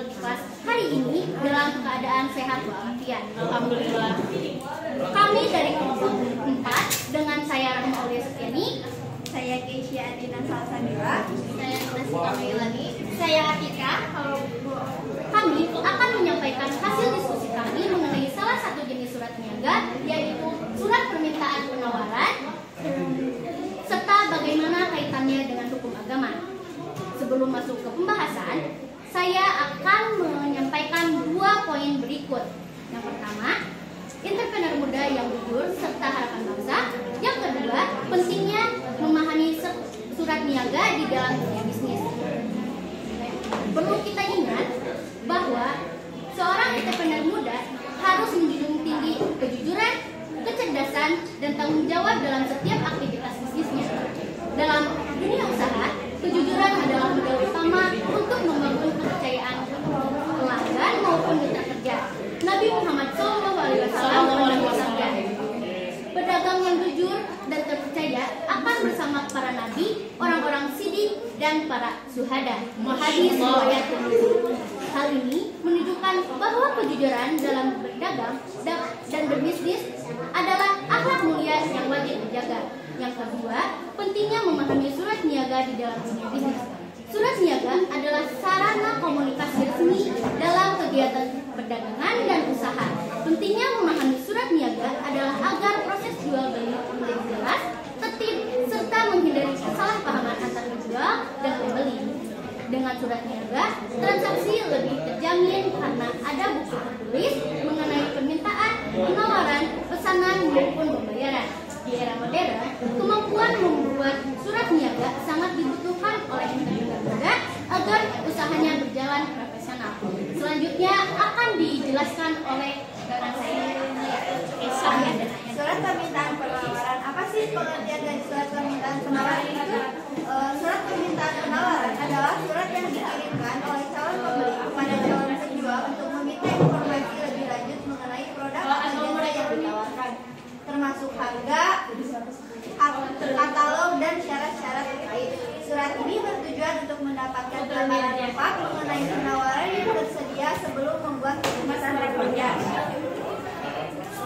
di kelas hari ini dalam keadaan sehat walafiat. Alhamdulillah. Kami dari kelompok 4 dengan saya Rahma Aulia Sufiani, saya Keisha Adina Salsabila, saya Nasika Mailani, saya Atika. Kami akan menyampaikan hasil diskusi kami mengenai salah satu jenis surat niaga, yaitu surat permintaan penawaran, serta bagaimana kaitannya dengan hukum agama. Sebelum masuk ke pembahasan, saya akan menyampaikan 2 poin berikut. Yang pertama, entrepreneur muda yang jujur serta harapan bangsa. Yang kedua, pentingnya memahami surat niaga di dalam dunia bisnis. Perlu kita ingat bahwa seorang entrepreneur muda harus menjunjung tinggi kejujuran, kecerdasan, dan tanggung jawab dalam setiap aktivitas bisnisnya. Dalam dunia usaha, kejujuran adalah modal utama untuk membangun kepercayaan pelanggan maupun mitra kerja. Nabi Muhammad SAW bersabda, pedagang yang jujur dan terpercaya akan bersama para nabi, orang-orang sidik, dan para syuhada. Hadis riwayat Tirmidzi. Hal ini menunjukkan bahwa kejujuran dalam berdagang dan berbisnis adalah akhlak mulia yang wajib dijaga. Yang kedua, pentingnya memahami surat niaga di dalam dunia bisnis. Surat niaga adalah sarana komunikasi resmi dalam kegiatan perdagangan dan usaha. Pentingnya memahami surat niaga adalah agar proses jual beli menjadi jelas, tertib, serta menghindari kesalahpahaman antar penjual dan pembeli. Dengan surat niaga, transaksi lebih terjamin karena ada bukti tertulis mengenai permintaan, penawaran, pesanan maupun pembayaran. Di era modern, kemampuan membuat surat niaga sangat dibutuhkan oleh entrepreneur muda agar usahanya berjalan profesional. Selanjutnya akan dijelaskan oleh rekan saya, Esa. Surat permintaan penawaran. Apa sih pengertian dari surat permintaan penawaran itu? Surat permintaan penawaran adalah surat yang dikirimkan oleh calon pembeli kepada calon penjual untuk meminta informasi lebih lanjut mengenai produk atau jasa yang ditawarkan, termasuk harga, katalog, dan syarat-syarat terkait. Surat ini bertujuan untuk mendapatkan gambaran lengkap mengenai penawaran yang tersedia sebelum membuat keputusan bekerja.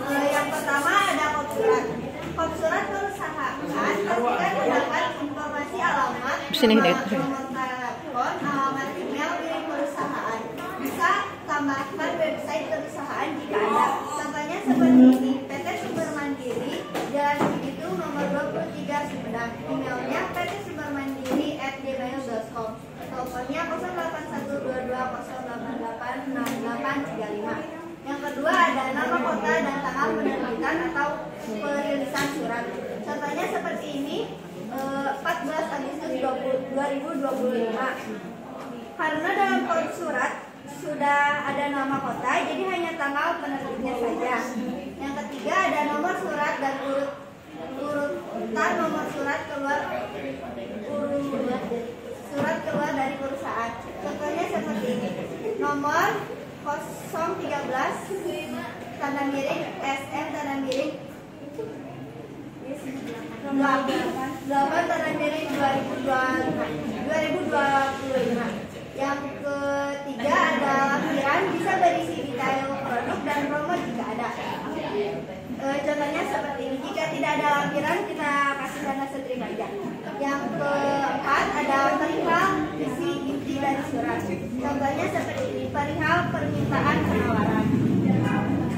Yang pertama ada kop surat. Kop surat perusahaan pastikan terdapat informasi alamat, nomor telepon, alamat email milik perusahaan. Bisa tambahkan website perusahaan jika ada. Contohnya seperti ini: PT Sumber Mandiri, Jalan Begitu, nomor 23 Sumedang. Emailnya ptsumbermandiri@gmail.com. Teleponnya 081220886835. Yang kedua ada nama kota dan tanggal penerbitan atau perilisan surat. Contohnya seperti ini, 14 Agustus 2025. Karena dalam kode surat sudah ada nama kota, jadi hanya tanggal penerbitnya saja. Yang ketiga ada nomor surat dan urutan nomor surat keluar dari perusahaan. Contohnya seperti ini: nomor 013 tanda miring SM tanda miring 8 tanda miring 2025. Yang ketiga ada lampiran, bisa berisi detail produk dan promo jika ada. Contohnya seperti ini: jika tidak ada lampiran, kita kasih tanda strip aja. Yang keempat ada perihal isi inti dari surat. Contohnya seperti ini: perihal permintaan penawaran.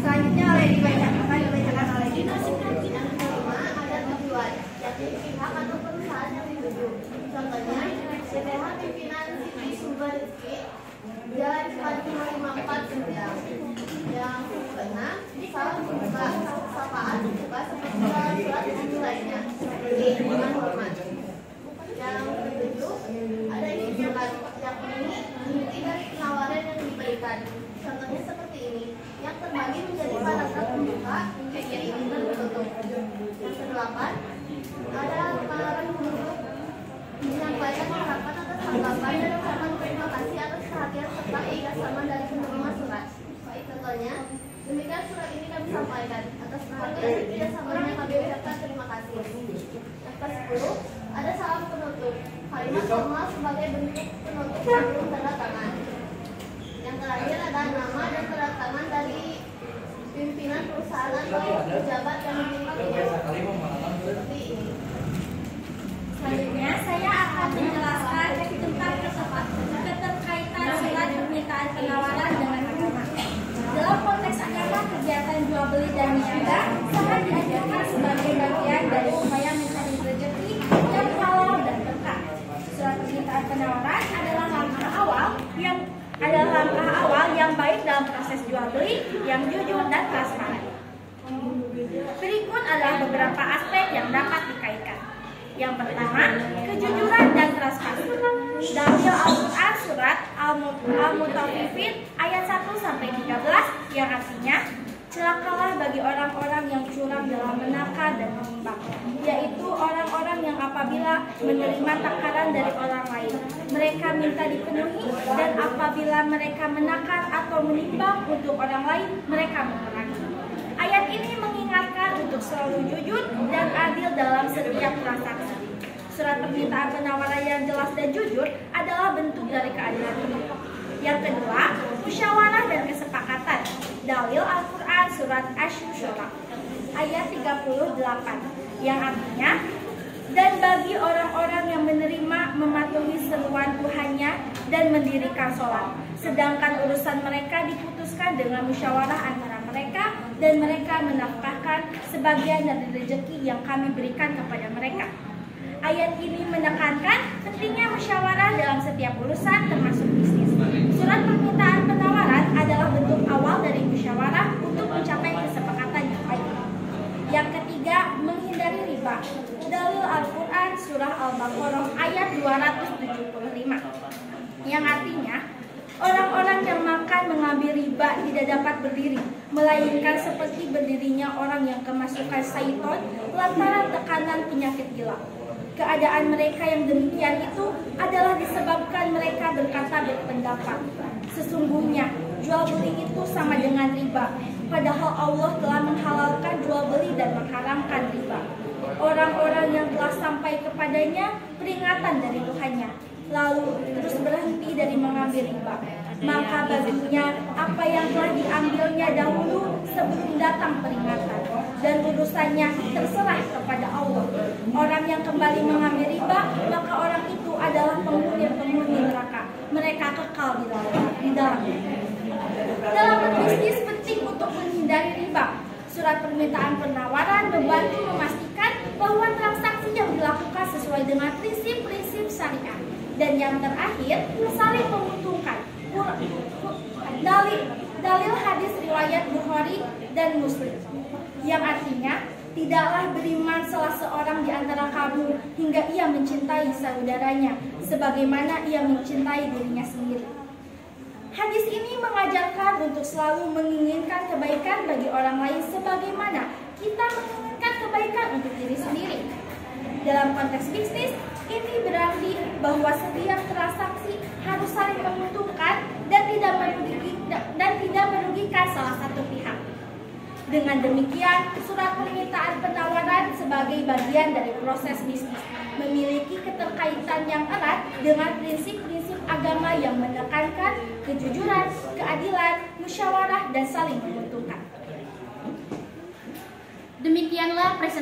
Selanjutnya dibacakan oleh Dina. Yang kelima ada tujuan, yakni pihak atau perusahaan yang dituju. Contohnya PTH Pimpinan Siti Sumber Rizki, Jalan Cipadu 554 Sumedang. Yang keenam, salah membuka sapaan dibuka seperti surat dan lainnya, seperti dengan hormat. Yang ketujuh ada isi surat, yakni inti dari penawaran yang diberikan. Contohnya seperti ini, yang terbagi menjadi paragraf pembuka, inti dan penutup. Yang kedelapan ada paragraf penutup menyampaikan harapan atas tanggapan dan ucapan terima kasih atas perhatian serta keikhlasan dari penerima surat. Contohnya, demikian surat ini kami sampaikan. Atas perhatian dan kerjasamanya kami ucapkan terima kasih. Yang ke-10 ada salam penutup, kalimat formal sebagai bentuk penutup sebelum tanda tangan. Yang terakhir ada nama dan tanda tangan dari pimpinan perusahaan atau pejabat yang meminta seperti ini. Selanjutnya, saya akan menjelaskan tentang keterkaitan surat permintaan penawaran dengan agama. Dalam konteks agama, kegiatan jual beli dan niaga sangat diajarkan sebagai bagian dari upaya mencari rezeki yang halal dan berkah. Surat permintaan penawaran adalah langkah awal yang baik dalam proses jual beli yang jujur dan transparan. Berikut adalah beberapa aspek yang dapat dikaitkan. Yang pertama, kejujuran dan transparan. Dalil Al-Quran surat Al-Mutaffifin ayat 1-13 yang artinya, celakalah bagi orang-orang yang curang dalam menakar dan menimbang, yaitu orang-orang yang apabila menerima takaran dari orang lain, mereka minta dipenuhi, dan apabila mereka menakar atau menimbang untuk orang lain, mereka mengurangi. Ayat ini mengingatkan untuk selalu jujur dan adil dalam setiap transaksi. Surat permintaan penawaran yang jelas dan jujur adalah bentuk dari keadilan ini. Yang kedua, musyawarah dan kesepakatan. Dalil Al-Quran surat Asy-Syura ayat 38 yang artinya, dan bagi orang-orang yang menerima mematuhi seruan Tuhannya dan mendirikan sholat, sedangkan urusan mereka diputuskan dengan musyawarah antara mereka, dan mereka menafkahkan sebagian dari rezeki yang kami berikan kepada mereka. Ayat ini menekankan pentingnya musyawarah dalam setiap urusan termasuk bisnis. Surat permintaan penawaran adalah bentuk awal dari musyawarah untuk mencapai kesepakatan yang baik. Yang ketiga, menghindari riba. Dalil Al-Quran surah Al-Baqarah ayat 275 yang artinya, orang-orang yang makan mengambil riba tidak dapat berdiri, melainkan seperti berdirinya orang yang kemasukan syaitan lantaran tekanan penyakit gila. Keadaan mereka yang demikian itu adalah disebabkan mereka berpendapat, sesungguhnya jual beli itu sama dengan riba, padahal Allah telah menghalalkan jual beli dan mengharamkan riba. Orang-orang yang telah sampai kepadanya peringatan dari Tuhannya, lalu terus berhenti dari mengambil riba, maka baginya apa yang telah diambilnya dahulu sebelum datang peringatan, dan urusannya terserah kepada Allah. Orang yang kembali mengambil riba, maka orang itu adalah penghuni neraka. Mereka kekal di dalamnya. Dalam berbisnis penting untuk menghindari riba. Surat permintaan penawaran membantu memastikan bahwa transaksi yang dilakukan sesuai dengan prinsip-prinsip syariah. Dan yang terakhir, saling menguntungkan. Dalil hadis riwayat Bukhari dan Muslim yang artinya, tidaklah beriman salah seorang di antara kamu hingga ia mencintai saudaranya sebagaimana ia mencintai dirinya sendiri. Hadis ini mengajarkan untuk selalu menginginkan kebaikan bagi orang lain sebagaimana kita menginginkan kebaikan untuk diri sendiri. Dalam konteks bisnis, ini berarti bahwa setiap transaksi harus saling menguntungkan dan tidak merugikan salah satu pihak. Dengan demikian, surat permintaan penawaran sebagai bagian dari proses bisnis memiliki keterkaitan yang erat dengan prinsip-prinsip agama yang menekankan kejujuran, keadilan, musyawarah, dan saling menguntungkan. Demikianlah presentasi